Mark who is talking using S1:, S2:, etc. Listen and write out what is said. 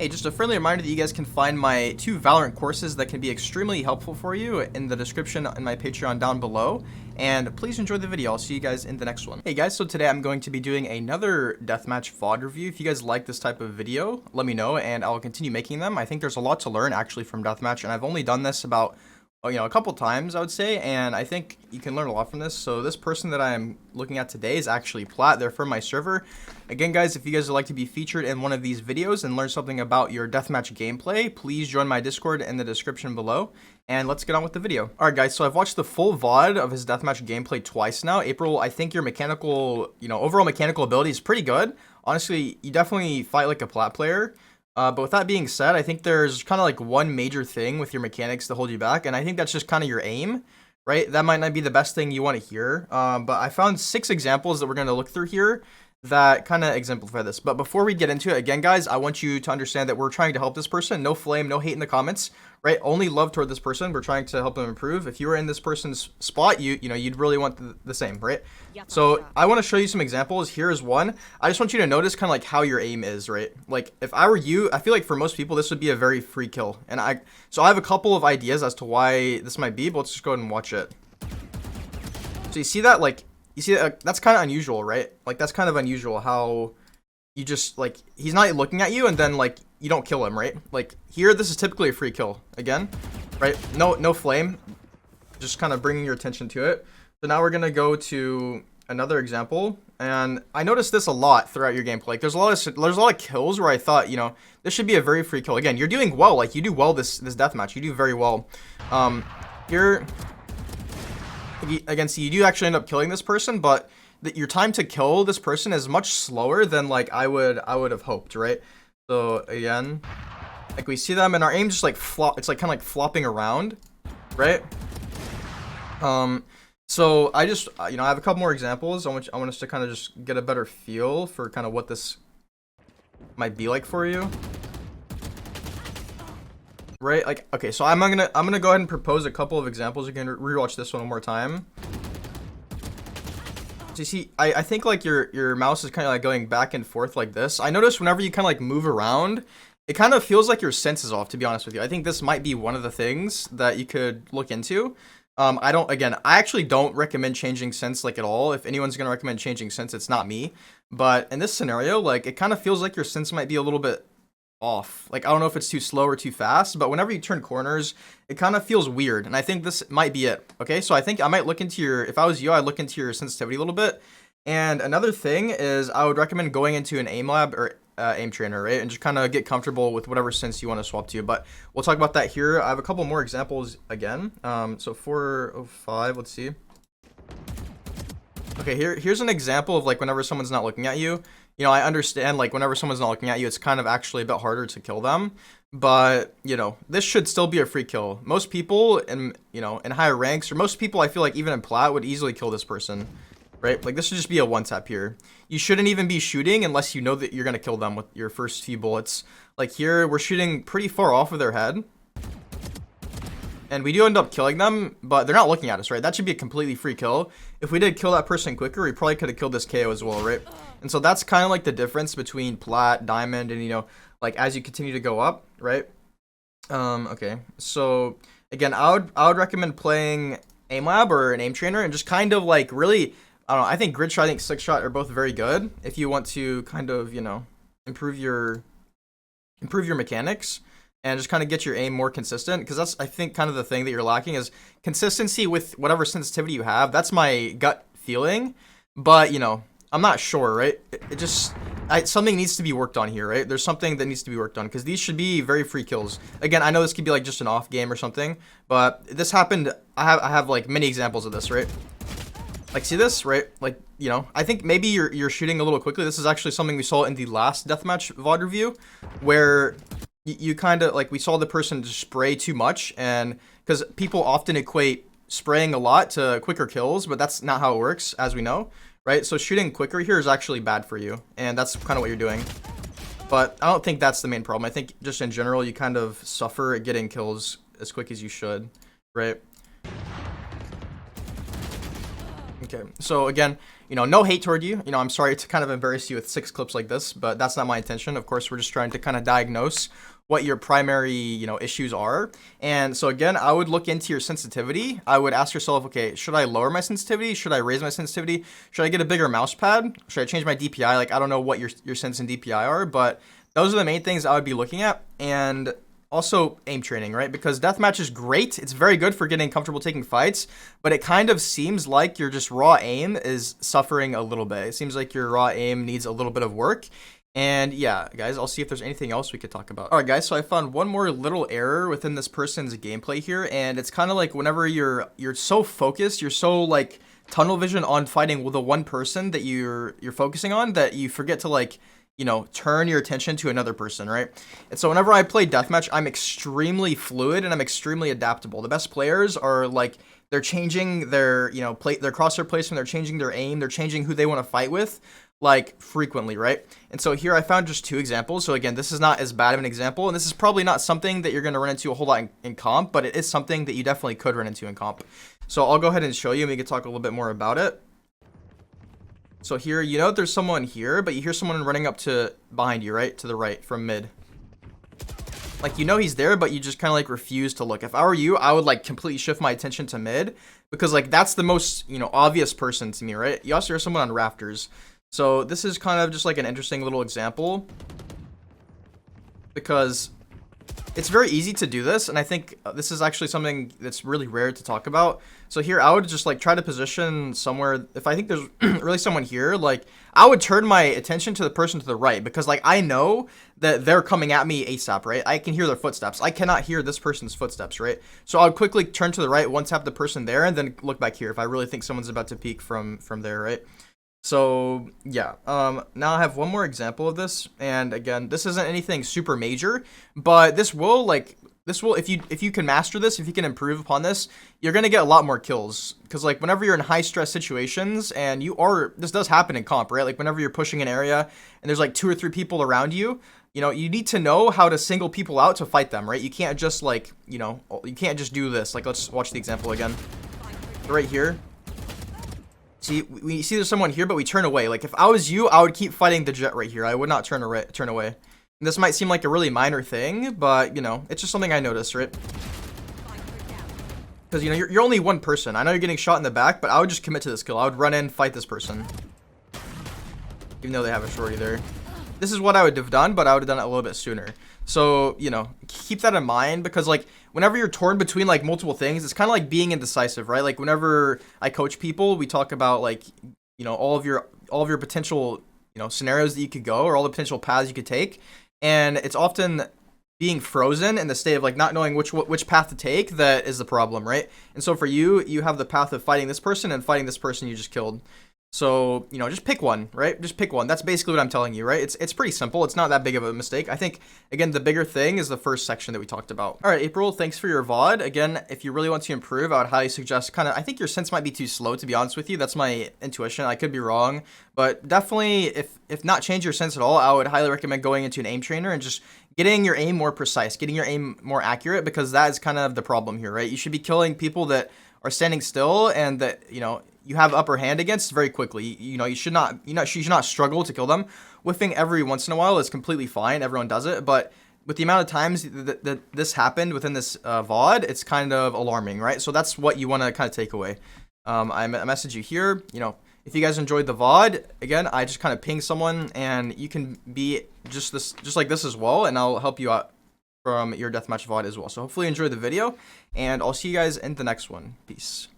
S1: Hey, just a friendly reminder that you guys can find my 2 Valorant courses that can be extremely helpful for you in the description in my Patreon down below. And please enjoy the video. I'll see you guys in the next one. Hey guys, so today I'm going to be doing another Deathmatch VOD review. If you guys like this type of video, let me know and I'll continue making them. I think there's a lot to learn actually from Deathmatch, and I've only done this about a couple times, I would say, and I think you can learn a lot from this. So this person that I'm looking at today is actually PLAT. They're from my server. Again, guys, if you guys would like to be featured in one of these videos and learn something about your deathmatch gameplay, please join my Discord in the description below, and let's get on with the video. Alright guys, so I've watched the full VOD of his deathmatch gameplay twice now. April, I think your mechanical, overall mechanical ability is pretty good. Honestly, you definitely fight like a PLAT player. But with that being said, I think there's kind of like one major thing with your mechanics to hold you back, and I think that's just kind of your aim, right? That might not be the best thing you want to hear, but I found 6 examples that we're going to look through here that kind of exemplify this. But before we get into it, again, guys, I want you to understand that we're trying to help this person. No flame, no hate in the comments, right? Only love toward this person. We're trying to help them improve. If you were in this person's spot, you'd really want the same, right? So I want to show you some examples. Here is one. I just want you to notice kind of like how your aim is, right? Like if I were you, I feel like for most people this would be a very free kill, and I have a couple of ideas as to why this might be, but let's just go ahead and watch it. So you see that, like, that's kind of unusual, right? Like that's kind of unusual how you just, like, he's not looking at you and then like you don't kill him, right? Like here, this is typically a free kill again, right? No flame, just kind of bringing your attention to it. So now we're gonna go to another example, and I noticed this a lot throughout your gameplay. Like there's a lot of kills where I thought, this should be a very free kill. Again, you're doing well. Like you do well this deathmatch. You do very well. Here. Again, see, you do actually end up killing this person, but your time to kill this person is much slower than like I would have hoped, right? So again, like we see them, and our aim just like it's like kind of like flopping around, right? So I just I have a couple more examples. I want us to kind of just get a better feel for kind of what this might be like for you. Right, like, okay, so I'm gonna go ahead and propose a couple of examples. You can rewatch this one more time. So you see, I think like your mouse is kind of like going back and forth like this. I notice whenever you kind of like move around, it kind of feels like your sense is off, to be honest with you. I think this might be one of the things that you could look into. I actually don't recommend changing sense like at all. If anyone's gonna recommend changing sense, it's not me. But in this scenario, like, it kind of feels like your sense might be a little bit off. Like, I don't know if it's too slow or too fast, but whenever you turn corners, it kind of feels weird, and I think this might be it. Okay, so I think I might look into if I was you, I'd look into your sensitivity a little bit. And another thing is I would recommend going into an Aimlab or Aim trainer, right, and just kind of get comfortable with whatever sense you want to swap to. But we'll talk about that here. I have a couple more examples again. So 405, let's see. Okay, here's an example of like whenever someone's not looking at you. I understand, like, whenever someone's not looking at you, it's kind of actually a bit harder to kill them. But, this should still be a free kill. Most people in higher ranks, or most people I feel like even in PLAT would easily kill this person, right? Like, this should just be a one-tap here. You shouldn't even be shooting unless you know that you're going to kill them with your first few bullets. Like here, we're shooting pretty far off of their head. And we do end up killing them, but they're not looking at us, right? That should be a completely free kill. If we did kill that person quicker, we probably could have killed this KO as well, right? And so that's kind of like the difference between PLAT, Diamond, and, like, as you continue to go up, right? Okay. So, again, I would recommend playing Aimlab or an Aim Trainer and just kind of, like, really, I don't know, I think Grid Shot, I think Slick Shot are both very good if you want to kind of, improve your mechanics. And just kind of get your aim more consistent, because that's, I think, kind of the thing that you're lacking is consistency with whatever sensitivity you have. That's my gut feeling, but I'm not sure, right? Something needs to be worked on here, right? There's something that needs to be worked on, because these should be very free kills. Again, I know this could be like just an off game or something, but this happened. I have like many examples of this, right? Like, see this, right? Like, I think maybe you're shooting a little quickly. This is actually something we saw in the last deathmatch VOD review, where you kind of, like, we saw the person just spray too much, and because people often equate spraying a lot to quicker kills, but that's not how it works, as we know, right? So shooting quicker here is actually bad for you, and that's kind of what you're doing. But I don't think that's the main problem. I think just in general, you kind of suffer at getting kills as quick as you should, right? Okay, so again, no hate toward you. I'm sorry to kind of embarrass you with 6 clips like this, but that's not my intention. Of course, we're just trying to kind of diagnose what your primary, issues are. And so again, I would look into your sensitivity. I would ask yourself, okay, should I lower my sensitivity? Should I raise my sensitivity? Should I get a bigger mouse pad? Should I change my DPI? Like, I don't know what your sense and DPI are, but those are the main things I would be looking at. And also aim training, right? Because deathmatch is great. It's very good for getting comfortable taking fights, but it kind of seems like your just raw aim is suffering a little bit. It seems like your raw aim needs a little bit of work. And yeah, guys, I'll see if there's anything else we could talk about. All right, guys, so I found one more little error within this person's gameplay here, and it's kind of like whenever you're so focused, you're so like tunnel vision on fighting with the one person that you're focusing on that you forget to like turn your attention to another person, right? And so whenever I play deathmatch, I'm extremely fluid and I'm extremely adaptable. The best players are like, they're changing their, their crosshair placement, they're changing their aim, they're changing who they want to fight with, like frequently, right? And so here I found just 2 examples. So again, this is not as bad of an example, and this is probably not something that you're going to run into a whole lot in comp, but it is something that you definitely could run into in comp. So I'll go ahead and show you and we can talk a little bit more about it. So here, there's someone here, but you hear someone running up to behind you, right? To the right from mid. Like, he's there, but you just kind of like refuse to look. If I were you, I would like completely shift my attention to mid because like that's the most, obvious person to me, right? You also hear someone on rafters. So this is kind of just like an interesting little example because it's very easy to do this, and I think this is actually something that's really rare to talk about. So here, I would just like try to position somewhere. If I think there's really someone here, like I would turn my attention to the person to the right because like I know that they're coming at me ASAP, right? I can hear their footsteps. I cannot hear this person's footsteps, right? So I would quickly turn to the right once I have the person there, and then look back here if I really think someone's about to peek from there, right? So yeah, now I have one more example of this, and again, this isn't anything super major, but this will if you can master this, if you can improve upon this, you're gonna get a lot more kills. Because like whenever you're in high stress situations, and this does happen in comp, right? Like whenever you're pushing an area and there's like 2 or 3 people around you, you need to know how to single people out to fight them, right? You can't just like you can't just do this. Like let's watch the example again, right here. See, we see there's someone here, but we turn away. Like, if I was you, I would keep fighting the jet right here. I would not turn away. And this might seem like a really minor thing, but, it's just something I noticed, right? Because, you're only one person. I know you're getting shot in the back, but I would just commit to this kill. I would run in, fight this person. Even though they have a shorty there. This is what I would have done, but I would have done it a little bit sooner. So, keep that in mind because, like, whenever you're torn between, like, multiple things, it's kind of like being indecisive, right? Like, whenever I coach people, we talk about, like, all of your potential, scenarios that you could go or all the potential paths you could take. And it's often being frozen in the state of, like, not knowing which path to take that is the problem, right? And so for you, you have the path of fighting this person and fighting this person you just killed. So, just pick one, right? Just pick one. That's basically what I'm telling you, right? It's pretty simple. It's not that big of a mistake. I think, again, the bigger thing is the first section that we talked about. All right, April, thanks for your VOD. Again, if you really want to improve, I would highly suggest I think your sense might be too slow, to be honest with you. That's my intuition. I could be wrong. But definitely, if not change your sense at all, I would highly recommend going into an aim trainer and just getting your aim more precise, getting your aim more accurate, because that is kind of the problem here, right? You should be killing people that are standing still and that, you have upper hand against very quickly. You should not struggle to kill them. Whiffing every once in a while is completely fine. Everyone does it, but with the amount of times that this happened within this VOD, it's kind of alarming, right? So that's what you want to kind of take away. I message you here. If you guys enjoyed the VOD, again, I just kind of ping someone, and you can be just like this as well, and I'll help you out from your deathmatch VOD as well. So hopefully you enjoyed the video, and I'll see you guys in the next one. Peace.